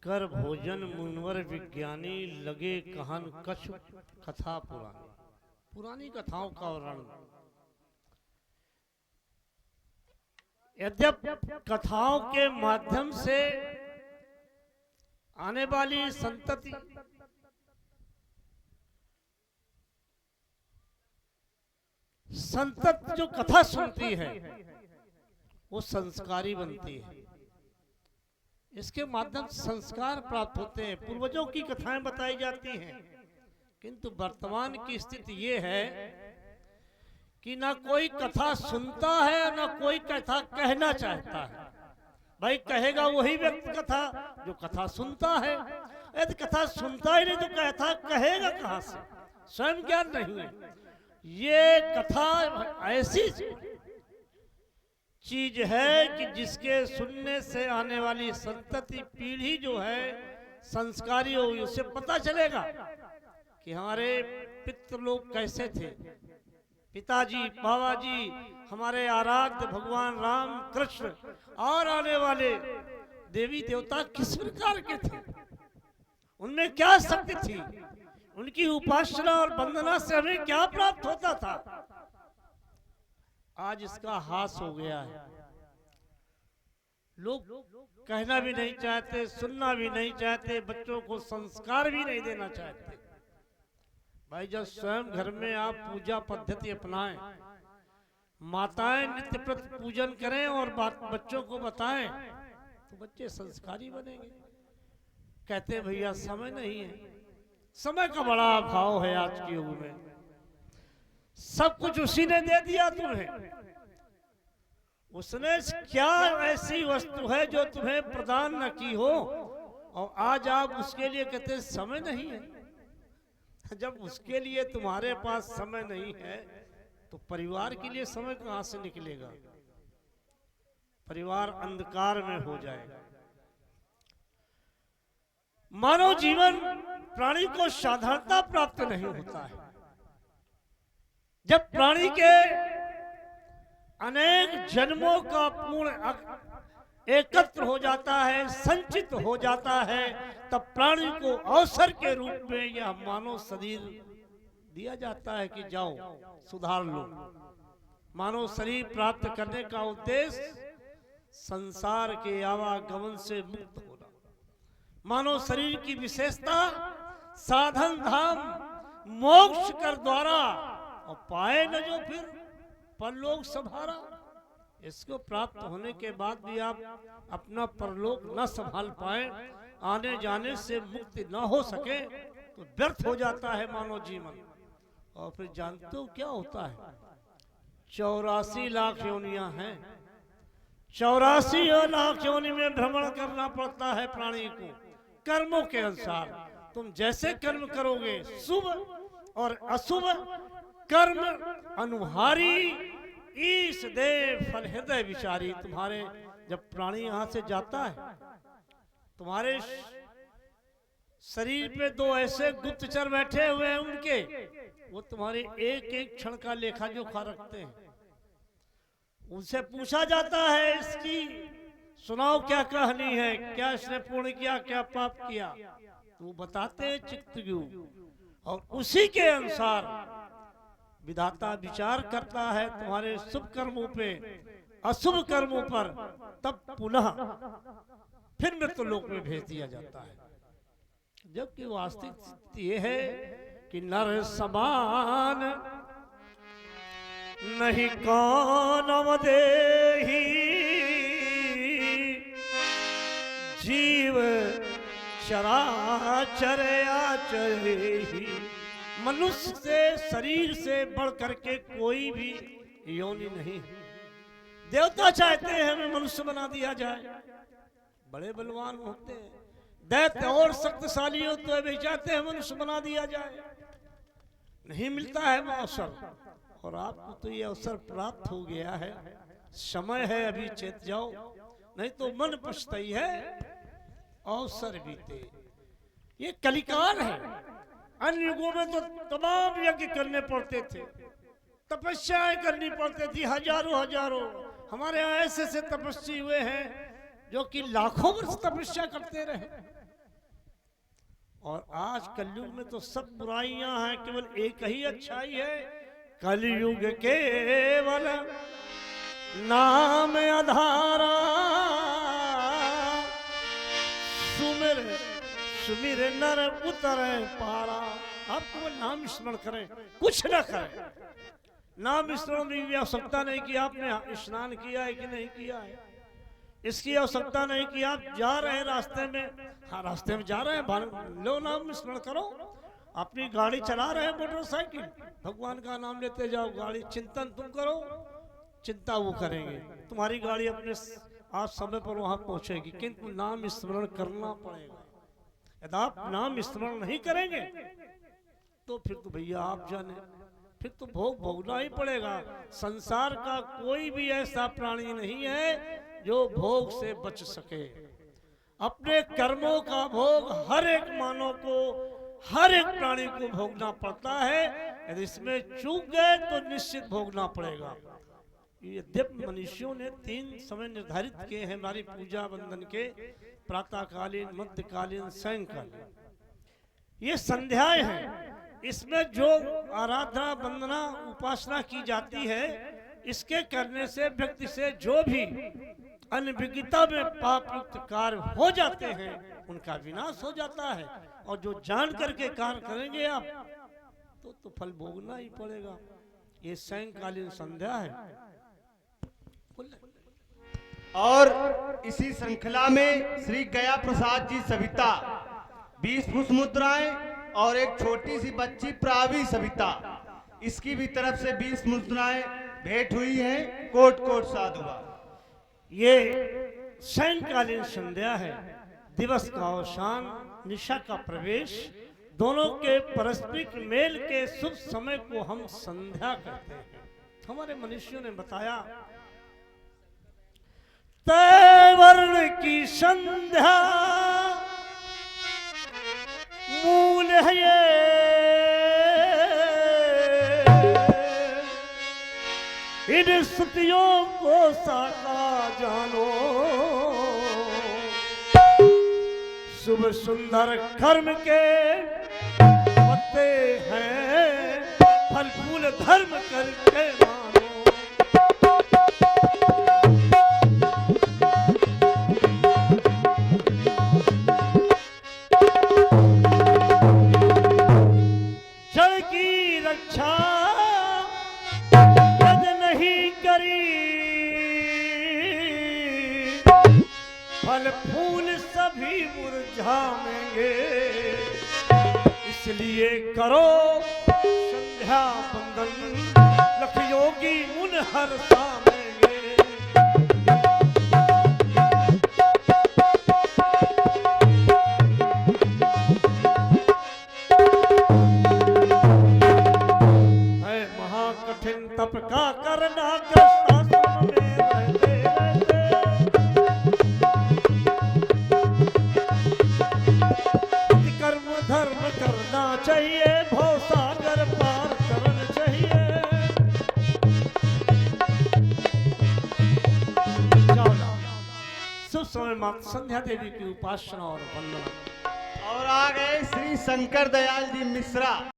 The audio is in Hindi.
कर भोजन मुनवर विज्ञानी, लगे कहन कछु कथा पुरानी। पुरानी कथाओं का वर्णन। यद्यप कथाओं के माध्यम से आने वाली संतति जो कथा सुनती है वो संस्कारी बनती है। इसके माध्यम से संस्कार प्राप्त होते हैं, पूर्वजों की कथाएं बताई जाती हैं। किंतु वर्तमान की स्थिति ये है कि ना कोई कथा सुनता है ना कोई कथा कहना चाहता है। भाई कहेगा वही व्यक्ति कथा जो कथा सुनता है। यदि कथा सुनता ही नहीं तो कथा कहेगा कहां से? स्वयं ज्ञान नहीं है। ये कथा ऐसी चीज है कि जिसके सुनने से आने वाली संतति पीढ़ी जो है संस्कारी होगी। उससे पता चलेगा कि हमारे पितृ लोग कैसे थे, पिताजी बाबा जी, हमारे आराध्य भगवान राम कृष्ण और आने वाले देवी देवता किस प्रकार के थे, उनमें क्या शक्ति थी, उनकी उपासना और वंदना से हमें क्या प्राप्त होता था। आज इसका हास हो गया है। लोग कहना भी नहीं चाहते, सुनना भी नहीं चाहते, बच्चों को संस्कार भी नहीं देना चाहते। भाई जब स्वयं घर में आप पूजा पद्धति अपनाएं, माताएं नित्य प्रति पूजन करें और बच्चों को बताएं तो बच्चे संस्कारी बनेंगे। कहते भैया समय नहीं है। समय का बड़ा अभाव है आज के युग में। सब कुछ उसी ने दे दिया तुम्हें। उसने क्या ऐसी वस्तु है जो तुम्हें प्रदान न की हो और आज आप उसके लिए कहते समय नहीं है। जब उसके लिए तुम्हारे पास समय नहीं है तो परिवार के लिए समय कहां से निकलेगा? परिवार अंधकार में हो जाएगा। मानव जीवन प्राणी को साधारणता प्राप्त नहीं होता है। जब प्राणी के अनेक जन्मों का पूर्ण एकत्र हो जाता है, संचित हो जाता है, तब प्राणी को अवसर के रूप में यह मानव शरीर दिया जाता है कि जाओ सुधार लो। मानव शरीर प्राप्त करने का उद्देश्य संसार के आवागमन से मुक्त होना। मानव शरीर की विशेषता साधन धाम मोक्ष कर द्वारा और पाए न जो फिर परलोक संभारा। इसको प्राप्त होने के बाद भी आप अपना परलोक न संभाल पाए, आने जाने से मुक्ति न हो सके तो व्यर्थ हो जाता है मानव जीवन। और फिर जानते हो क्या होता है? 84 लाख योनियां हैं। 84 लाख योनि में भ्रमण करना पड़ता है प्राणी को कर्मों के अनुसार। तुम जैसे कर्म करोगे, शुभ और अशुभ कर्म अनुहारी ईश दे फल हृदय विचारी। तुम्हारे जब प्राणी यहां से जाता है, तुम्हारे शरीर पे दो ऐसे गुप्तचर बैठे हुए हैं, उनके वो तुम्हारे एक एक क्षण का लेखा जोखा रखते हैं। उनसे पूछा जाता है इसकी सुनाओ क्या कहानी है, क्या इसने पुण्य किया, क्या पाप किया। तो बताते हैं चित्तज्ञ, और उसी के अनुसार विधाता विचार करता है तुम्हारे शुभ कर्मों पे, अशुभ कर्मों पर, तब पुनः फिर मृत्युलोक में भेज दिया जाता है। जबकि वास्तविक स्थिति यह है कि नर समान नहीं कौन देही, जीव चराचर आचरेहि। मनुष्य से शरीर से बढ़ करके कोई भी योनि नहीं है। देवता चाहते हैं हमें मनुष्य बना दिया जाए, बड़े बलवान होते हैं, दैत्य और शक्तिशाली होते हैं, वे चाहते हैं मनुष्य बना दिया जाए। नहीं मिलता है अवसर, और आपको तो ये अवसर प्राप्त हो गया है। समय है अभी, चेत जाओ, नहीं तो मन पछताई है अवसर बीते। ये कलिकाल है। अन्य युगों में तो तमाम यज्ञ करने पड़ते थे, तपस्याएं करनी पड़ती थी, हजारों हजारों। हमारे यहाँ ऐसे तपस्वी हुए हैं जो कि लाखों वर्ष तपस्या करते रहे। और आज कलयुग में तो सब बुराइयां हैं, केवल एक ही अच्छाई है। कलयुग केवल नाम आधारा, सुमिर सुमिर नर उतरे पारा। आप केवल नाम स्मरण करें, कुछ न करें। नाम स्मरण की भी आवश्यकता नहीं कि आपने स्नान किया है कि नहीं किया है, इसकी आवश्यकता नहीं कि आप जा रहे हैं रास्ते में, हाँ रास्ते में जा रहे हैं, लो नाम स्मरण करो। अपनी गाड़ी चला रहे हैं मोटरसाइकिल, भगवान का नाम लेते जाओ, गाड़ी चिंतन तुम करो, चिंता वो करेंगे। तुम्हारी गाड़ी अपने आप समय पर वहां पहुंचेगी, किंतु नाम स्मरण करना पड़ेगा। यदि आप नाम स्मरण नहीं करेंगे तो फिर तो भैया आप जाने, फिर तो भोग भोगना ही पड़ेगा। संसार का कोई भी ऐसा प्राणी नहीं है जो भोग से बच सके। अपने कर्मों का भोग हर एक मानव को, हर एक प्राणी को भोगना पड़ता है। यदि इसमें चूक गए तो निश्चित भोगना पड़ेगा। ये दिव्य मनुष्यों ने 3 समय निर्धारित किए हैं हमारी पूजा वंदन के, प्रातःकालीन, मध्यकालीन, सायंकालीन। ये संध्याएं हैं। इसमें जो आराधना वंदना उपासना की जाती है, इसके करने से व्यक्ति से जो भी अनभिज्ञता में पाप युक्त कार्य हो जाते हैं उनका विनाश हो जाता है। और जो जान करके कार्य करेंगे आप तो फल भोगना ही पड़ेगा। ये सायंकालीन संध्या है। और इसी श्रृंखला में श्री गया प्रसाद जी सविता 20 पुष्प मुद्राएं और एक छोटी सी बच्ची प्रावी सविता, इसकी भी तरफ से 20 मुद्राएं भेंट हुई हैं। कोट कोट साधुवाद। ये सायंकालीन संध्या है। दिवस का अवसान, निशा का प्रवेश, दोनों के पारस्परिक मेल के शुभ समय को हम संध्या कहते हैं। हमारे मनुष्यों ने बताया, तय वर्ण की संध्या मूल है ये, इन स्तुतियों को साका जानो। शुभ सुंदर कर्म के पत्ते हैं, फल फूल धर्म करके मानो। जल की रक्षा यदि नहीं करी, फल फूल सभी मुरझाएंगे। इसलिए करो संध्या वंदन, लख योगी उन हर सामेंगे। है महाकठिन तप का करना, ग्रस्ताश्रम में रहते रहते। कर्म धर्म करना चाहिए, भवसागर पार करना चाहिए। शुभ समय माता संध्या देवी की उपासना और वंदना। और आ गए श्री शंकर दयाल जी मिश्रा।